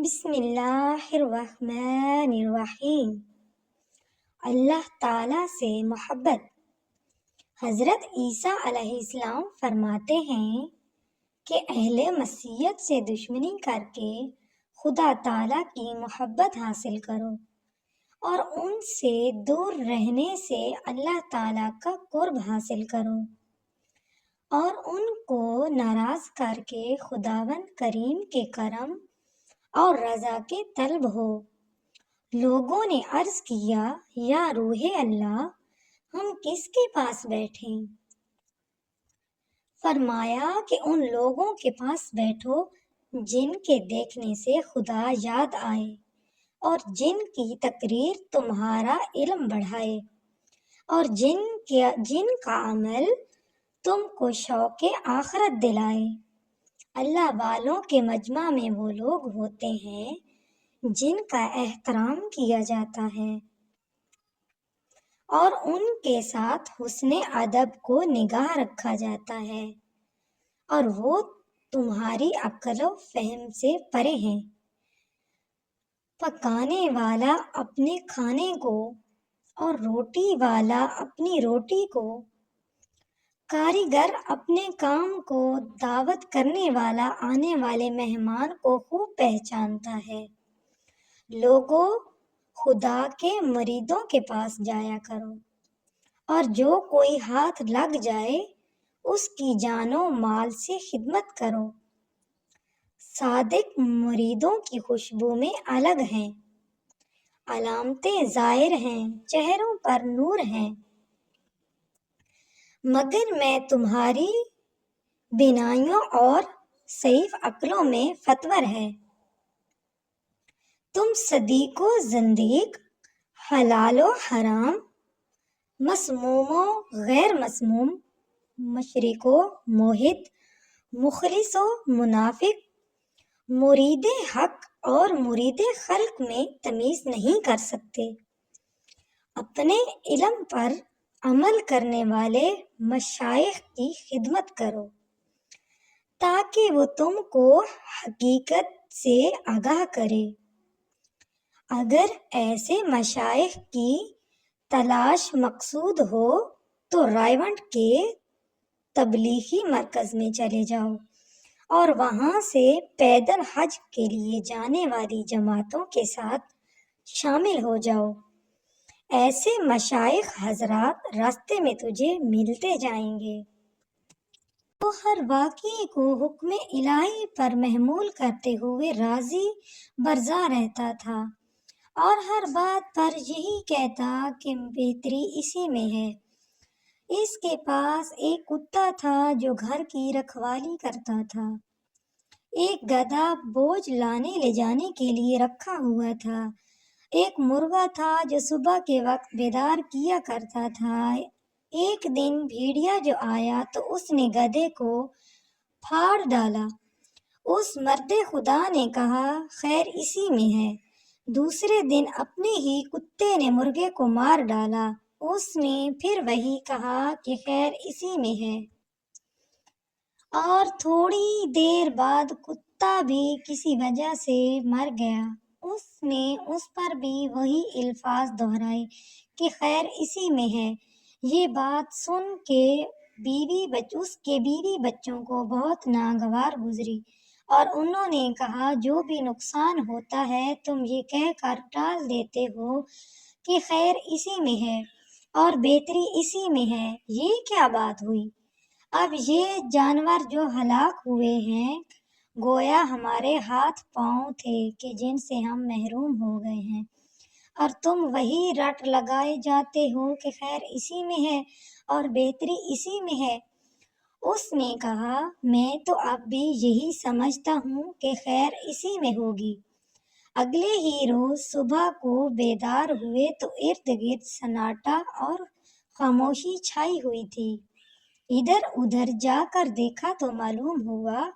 بسم اللہ الرحمن الرحیم۔ اللہ تعالیٰ سے محبت۔ حضرت عیسیٰ علیہ السلام فرماتے ہیں کہ اہل مسیحیت سے دشمنی کر کے خدا تعالیٰ کی محبت حاصل کرو اور ان سے دور رہنے سے اللہ تعالیٰ کا قرب حاصل کرو اور ان کو ناراض کر کے خداوند کریم کے کرم اور رضا کے طلب ہو۔ لوگوں نے عرض کیا، یا روح اللہ، ہم کس کے پاس بیٹھیں؟ فرمایا کہ ان لوگوں کے پاس بیٹھو جن کے دیکھنے سے خدا یاد آئے اور جن کی تقریر تمہارا علم بڑھائے اور جن کا عمل تم کو شوق آخرت دلائے۔ اللہ والوں کے مجمع میں وہ لوگ ہوتے ہیں جن کا احترام کیا جاتا ہے اور ان کے ساتھ حسن ادب کو نگاہ رکھا جاتا ہے اور وہ تمہاری عقل و فہم سے پرے ہیں۔ پکانے والا اپنے کھانے کو اور روٹی والا اپنی روٹی کو، کاریگر اپنے کام کو، دعوت کرنے والا آنے والے مہمان کو خوب پہچانتا ہے۔ لوگوں، خدا کے مریدوں کے پاس جایا کرو اور جو کوئی ہاتھ لگ جائے اس کی جان و مال سے خدمت کرو۔ صادق مریدوں کی خوشبو میں الگ ہیں، علامتیں ظاہر ہیں، چہروں پر نور ہیں، مگر میں تمہاری بینائیوں اور ضعیف عقلوں میں فتور ہے۔ تم صدیق و زندیق، حلال و حرام، مسموم و غیر مسموم، مشرق و موحد، مخلص و منافق، مرید حق اور مرید خلق میں تمیز نہیں کر سکتے۔ اپنے علم پر عمل کرنے والے مشائخ کی خدمت کرو تاکہ وہ تم کو حقیقت سے آگاہ کرے۔ اگر ایسے مشائخ کی تلاش مقصود ہو تو رائے کے تبلیغی مرکز میں چلے جاؤ اور وہاں سے پیدل حج کے لیے جانے والی جماعتوں کے ساتھ شامل ہو جاؤ۔ ایسے مشائخ حضرات راستے میں تجھے ملتے جائیں گے۔ وہ ہر واقعے کو حکم الہی پر محمول کرتے ہوئے راضی برضا رہتا تھا اور ہر بات پر یہی کہتا کہ بہتری اسی میں ہے۔ اس کے پاس ایک کتا تھا جو گھر کی رکھوالی کرتا تھا۔ ایک گدھا بوجھ لانے لے جانے کے لیے رکھا ہوا تھا۔ ایک مرغا تھا جو صبح کے وقت بیدار کیا کرتا تھا۔ ایک دن بھیڑیا جو آیا تو اس نے گدھے کو پھاڑ ڈالا۔ اس مرد خدا نے کہا، خیر اسی میں ہے۔ دوسرے دن اپنے ہی کتے نے مرغے کو مار ڈالا۔ اس نے پھر وہی کہا کہ خیر اسی میں ہے۔ اور تھوڑی دیر بعد کتا بھی کسی وجہ سے مر گیا۔ اس نے اس پر بھی وہی الفاظ دہرائے کہ خیر اسی میں ہے۔ یہ بات سن کے اس کے بیوی بچوں کو بہت ناگوار گزری اور انہوں نے کہا، جو بھی نقصان ہوتا ہے تم یہ کہہ کر ٹال دیتے ہو کہ خیر اسی میں ہے اور بہتری اسی میں ہے، یہ کیا بات ہوئی؟ اب یہ جانور جو ہلاک ہوئے ہیں گویا ہمارے ہاتھ پاؤں تھے کہ جن سے ہم محروم ہو گئے ہیں، اور تم وہی رٹ لگائے جاتے ہو کہ خیر اسی میں ہے اور بہتری اسی میں ہے۔ اس نے کہا، میں تو اب بھی یہی سمجھتا ہوں کہ خیر اسی میں ہوگی۔ اگلے ہی روز صبح کو بیدار ہوئے تو ارد گرد سناٹا اور خاموشی چھائی ہوئی تھی۔ ادھر ادھر جا کر دیکھا تو معلوم ہوا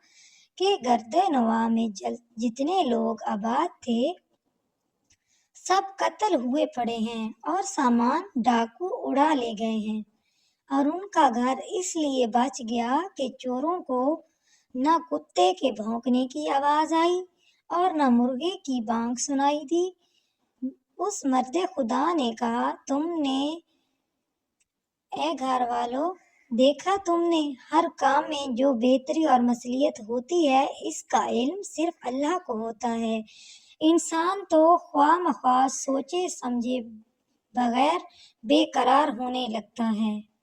کہ گرد نواح میں جتنے لوگ آباد تھے سب قتل ہوئے پڑے ہیں اور سامان ڈاکو اڑا لے گئے ہیں، اور ان کا گھر اس لیے بچ گیا کہ چوروں کو نہ کتے کے بھونکنے کی آواز آئی اور نہ مرغے کی بانگ سنائی دی۔ اس مرد خدا نے کہا، تم نے اے گھر والو، دیکھا تم نے ہر کام میں جو بہتری اور مصلحت ہوتی ہے اس کا علم صرف اللہ کو ہوتا ہے۔ انسان تو خواہ مخواہ سوچے سمجھے بغیر بے قرار ہونے لگتا ہے۔